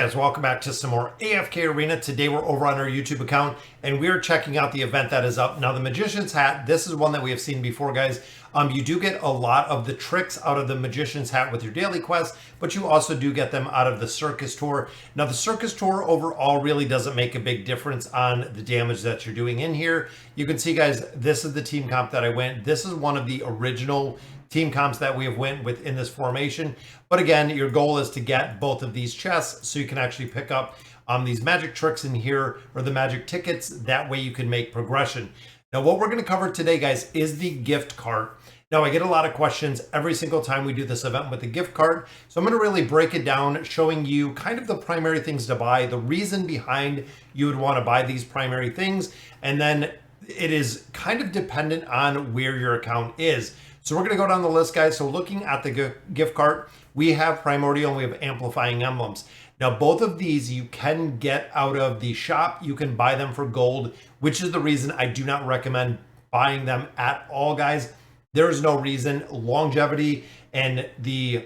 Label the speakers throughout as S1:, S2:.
S1: guys, welcome back to some more AFK Arena. Today we're over on our YouTube account and we're checking out the event that is up. Now the Magician's Hat, this is one that we have seen before, guys. You do get a lot of the tricks out of the Magician's Hat with your daily quest, but you also do get them out of the Circus Tour. Now the Circus Tour overall really doesn't make a big difference on the damage that you're doing in here. You can see, guys, this is the team comp that I went. This is one of the original team comps that we have went within this formation. But again, your goal is to get both of these chests so you can actually pick up these magic tricks in here, or the magic tickets. That way you can make progression. Now what we're going to cover today, guys, is the gift cart. Now I get a lot of questions every single time we do this event with the gift cart. So I'm going to really break it down, showing you kind of the primary things to buy, the reason behind you would want to buy these primary things. And then it is kind of dependent on where your account is. So we're going to go down the list, guys. So looking at the gift cart, we have Primordial and we have Amplifying Emblems. Now, both of these you can get out of the shop. You can buy them for gold, which is the reason I do not recommend buying them at all, guys. There's no reason. Longevity and the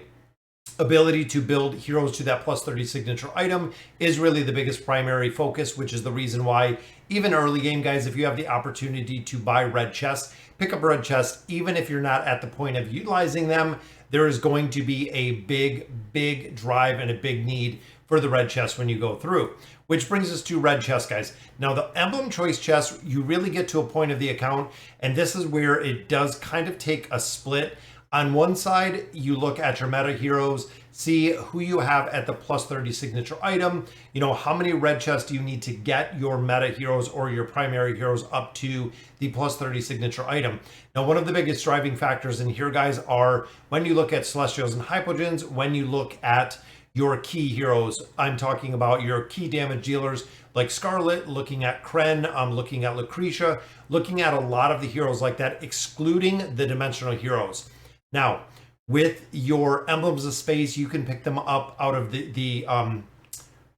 S1: ability to build heroes to that plus 30 signature item is really the biggest primary focus, which is the reason why even early game, guys, if you have the opportunity to buy red chests, pick up red chests. Even if you're not at the point of utilizing them, there is going to be a big drive and a big need for the red chest when you go through, which brings us to red chest, guys. Now the emblem choice chest, you really get to a point of the account, and this is where it does kind of take a split. On one side, you look at your meta heroes, see who you have at the plus 30 signature item. You know, how many red chests do you need to get your meta heroes or your primary heroes up to the plus 30 signature item? Now, one of the biggest driving factors in here, guys, are when you look at Celestials and Hypogeans, when you look at your key heroes. I'm talking about your key damage dealers like Scarlet, looking at Kren, looking at Lucretia, looking at a lot of the heroes like that, excluding the dimensional heroes. Now, with your Emblems of Space, you can pick them up out of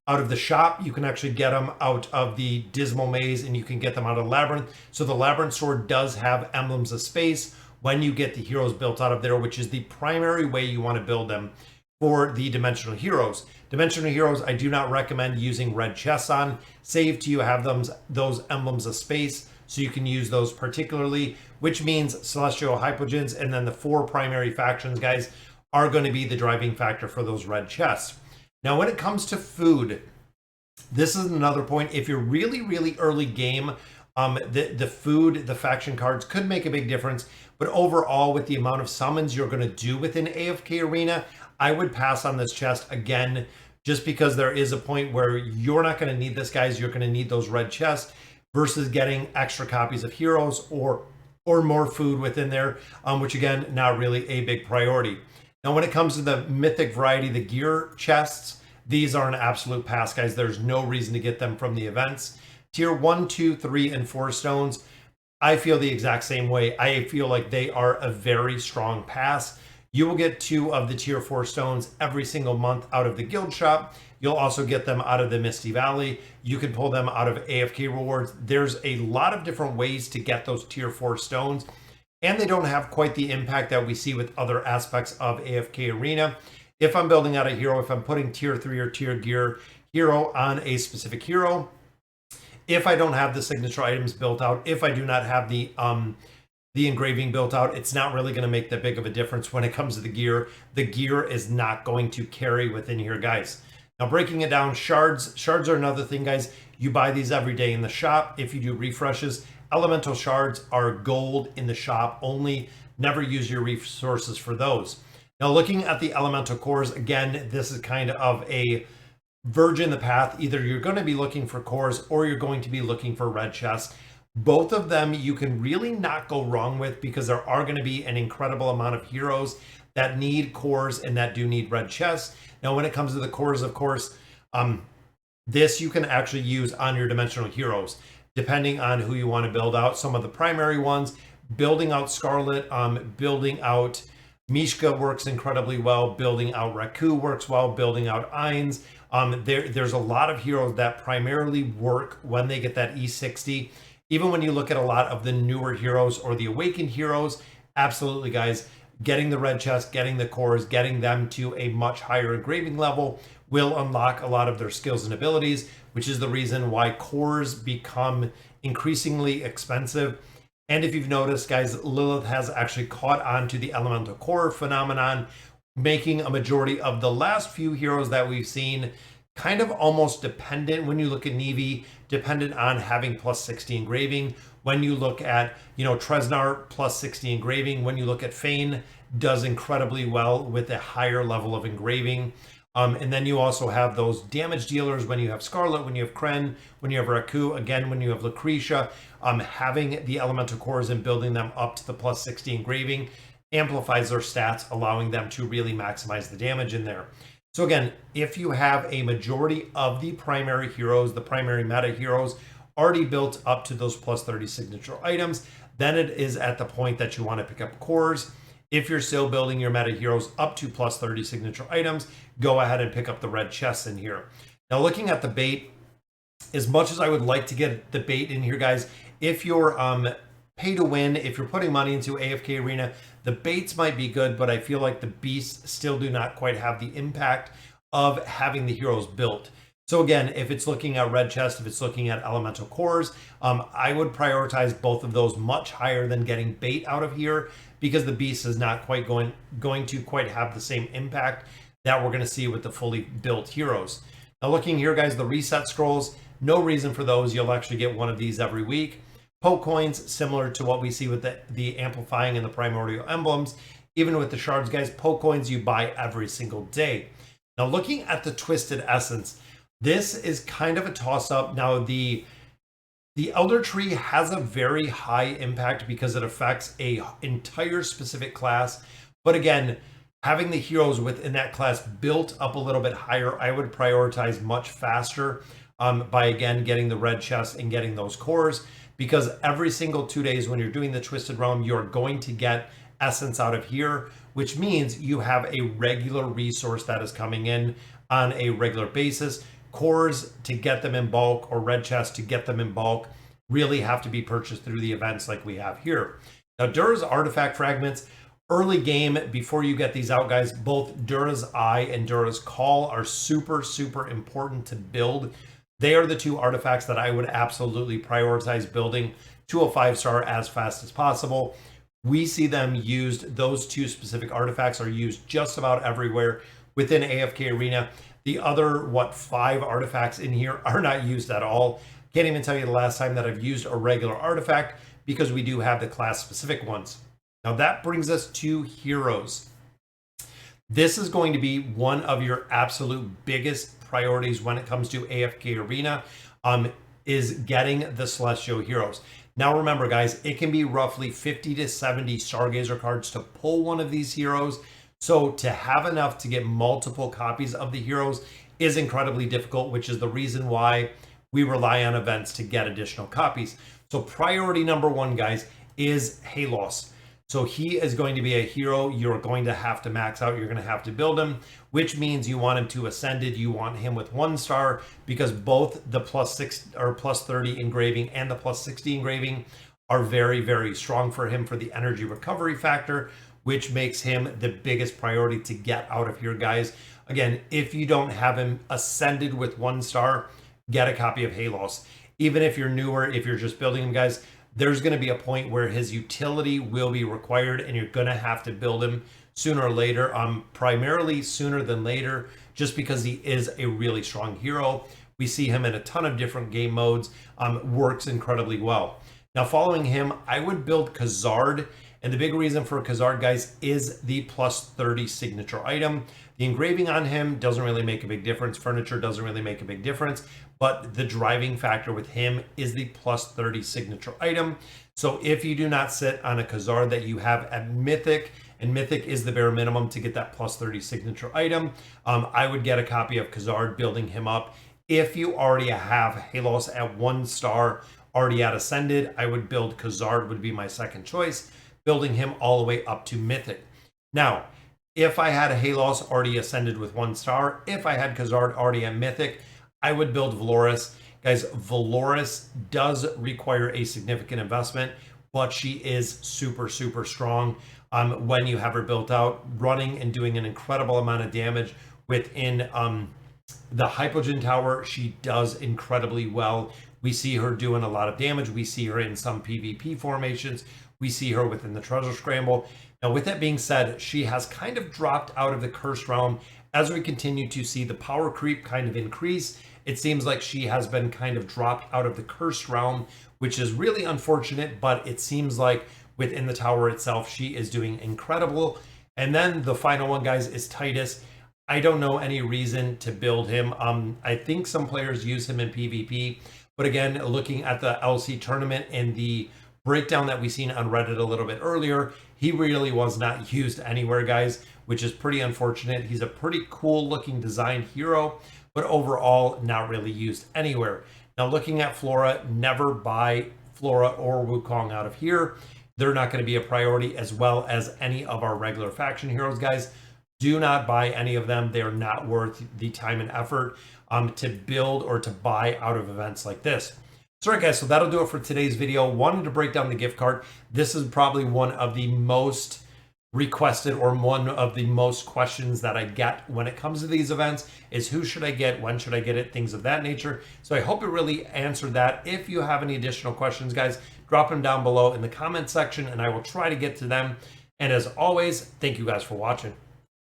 S1: out of the shop. You can actually get them out of the Dismal Maze, and you can get them out of Labyrinth. So the Labyrinth Sword does have Emblems of Space when you get the heroes built out of there, which is the primary way you want to build them for the dimensional heroes. Dimensional heroes, I do not recommend using red chests on. Save till you have those Emblems of Space, so you can use those particularly, which means Celestial, Hypogeans, and then the 4 primary factions, guys, are going to be the driving factor for those red chests. Now, when it comes to food, this is another point. If you're really early game, the food, the faction cards could make a big difference. But overall, with the amount of summons you're going to do within AFK Arena, I would pass on this chest again, just because there is a point where you're not going to need this, guys. You're going to need those red chests versus getting extra copies of heroes or more food within there, which again, not really a big priority. Now, when it comes to the mythic variety, the gear chests, these are an absolute pass, guys. There's no reason to get them from the events. Tier 1, 2, 3, and 4 stones, I feel the exact same way. I feel like they are a very strong pass. You will get 2 of the tier 4 stones every single month out of the guild shop. You'll also get them out of the Misty Valley. You can pull them out of AFK rewards. There's a lot of different ways to get those tier 4 stones, and they don't have quite the impact that we see with other aspects of AFK Arena. If I'm building out a hero, if I'm putting tier 3 or tier gear hero on a specific hero, if I don't have the signature items built out, if I do not have the engraving built out, it's not really going to make that big of a difference when it comes to the gear. The gear is not going to carry within here, guys. Now, breaking it down, shards are another thing, guys. You buy these every day in the shop. If you do refreshes, elemental shards are gold in the shop only. Never use your resources for those. Now, looking at the elemental cores, again, this is kind of a verge in the path. Either you're going to be looking for cores or you're going to be looking for red chests. Both of them you can really not go wrong with, because there are going to be an incredible amount of heroes that need cores and that do need red chests. Now, when it comes to the cores, of course, this you can actually use on your dimensional heroes, depending on who you want to build out. Some of the primary ones, building out Scarlet, building out Mishka works incredibly well, building out Raku works well, building out Ainz. There's a lot of heroes that primarily work when they get that E60. Even when you look at a lot of the newer heroes or the awakened heroes, absolutely, guys, getting the red chest, getting the cores, getting them to a much higher engraving level will unlock a lot of their skills and abilities, which is the reason why cores become increasingly expensive. And if you've noticed, guys, Lilith has actually caught on to the elemental core phenomenon, making a majority of the last few heroes that we've seen kind of almost dependent. When you look at Neve, dependent on having plus 60 engraving. When you look at, Tresnar plus 60 engraving. When you look at Fane, does incredibly well with a higher level of engraving. And then you also have those damage dealers when you have Scarlet, when you have Kren, when you have Raku, again, when you have Lucretia. Having the elemental cores and building them up to the plus 60 engraving amplifies their stats, allowing them to really maximize the damage in there. So again, if you have a majority of the primary heroes, the primary meta heroes, already built up to those plus 30 signature items, then it is at the point that you want to pick up cores. If you're still building your meta heroes up to plus 30 signature items, go ahead and pick up the red chests in here. Now, looking at the bait, as much as I would like to get the bait in here, guys, if you're pay to win, if you're putting money into AFK Arena, the baits might be good, but I feel like the beasts still do not quite have the impact of having the heroes built. So again, if it's looking at red chest, if it's looking at elemental cores, I would prioritize both of those much higher than getting bait out of here, because the beast is not quite going to quite have the same impact that we're going to see with the fully built heroes. Now looking here, guys, the reset scrolls, no reason for those. You'll actually get one of these every week. Poke coins, similar to what we see with the amplifying and the primordial emblems. Even with the shards, guys, poke coins you buy every single day. Now looking at the Twisted Essence, this is kind of a toss-up. Now the Elder Tree has a very high impact because it affects a entire specific class. But again, having the heroes within that class built up a little bit higher, I would prioritize much faster by, again, getting the red chest and getting those cores. Because every single 2 days when you're doing the Twisted Realm, you're going to get essence out of here, which means you have a regular resource that is coming in on a regular basis. Cores, to get them in bulk, or red chests to get them in bulk, really have to be purchased through the events like we have here. Now, Dura's artifact fragments, early game, before you get these out, guys, both Dura's Eye and Dura's Call are super, super important to build. They are the two artifacts that I would absolutely prioritize building to a 5-star as fast as possible. We see them used, those two specific artifacts are used just about everywhere within AFK Arena. The other, 5 artifacts in here are not used at all. Can't even tell you the last time that I've used a regular artifact, because we do have the class-specific ones. Now that brings us to heroes. This is going to be one of your absolute biggest priorities when it comes to AFK Arena, is getting the Celestial heroes. Now remember, guys, it can be roughly 50 to 70 Stargazer cards to pull one of these heroes. So to have enough to get multiple copies of the heroes is incredibly difficult, which is the reason why we rely on events to get additional copies. So priority number 1, guys, is Halos. So he is going to be a hero you're going to have to max out. You're going to have to build him, which means you want him to Ascended. You want him with 1 star, because both the +6 or +30 engraving and the +60 engraving are very, very strong for him for the energy recovery factor, which makes him the biggest priority to get out of here, guys. Again, if you don't have him Ascended with 1 star, get a copy of Halos. Even if you're newer, if you're just building him, guys, there's going to be a point where his utility will be required, and you're going to have to build him sooner or later, primarily sooner than later, just because he is a really strong hero. We see him in a ton of different game modes, works incredibly well. Now, following him, I would build Khazard, and the big reason for Khazard, guys, is the +30 signature item. The engraving on him doesn't really make a big difference. Furniture doesn't really make a big difference, but the driving factor with him is the +30 signature item. So if you do not sit on a Khazard that you have at Mythic, and Mythic is the bare minimum to get that +30 signature item, I would get a copy of Khazard, building him up. If you already have Halos at 1 star, already at Ascended, I would build Khazard, would be my second choice, building him all the way up to Mythic. Now, if I had a Halos already Ascended with 1 star, if I had Khazard already at Mythic, I would build Valoris. Guys, Valoris does require a significant investment, but she is super, super strong when you have her built out, running and doing an incredible amount of damage within The Hypogean Tower, she does incredibly well. We see her doing a lot of damage. We see her in some PvP formations. We see her within the Treasure Scramble. Now, with that being said, she has kind of dropped out of the Cursed Realm as we continue to see the power creep kind of increase. It seems like she has been kind of dropped out of the Cursed Realm, which is really unfortunate, but it seems like within the tower itself, she is doing incredible. And then the final one, guys, is Titus. I don't know any reason to build him. I think some players use him in PvP, but again, looking at the LC tournament and the breakdown that we seen on Reddit a little bit earlier, he really was not used anywhere, guys, which is pretty unfortunate. He's a pretty cool looking design hero, but overall not really used anywhere. Now, looking at Flora, never buy Flora or Wukong out of here. They're not going to be a priority, as well as any of our regular faction heroes, guys. Do not buy any of them. They're not worth the time and effort to build or to buy out of events like this. So, all right, guys, so that'll do it for today's video. Wanted to break down the gift card. This is probably one of the most requested or one of the most questions that I get when it comes to these events is who should I get, when should I get it, things of that nature. So I hope it really answered that. If you have any additional questions, guys, drop them down below in the comment section and I will try to get to them. And as always, thank you guys for watching.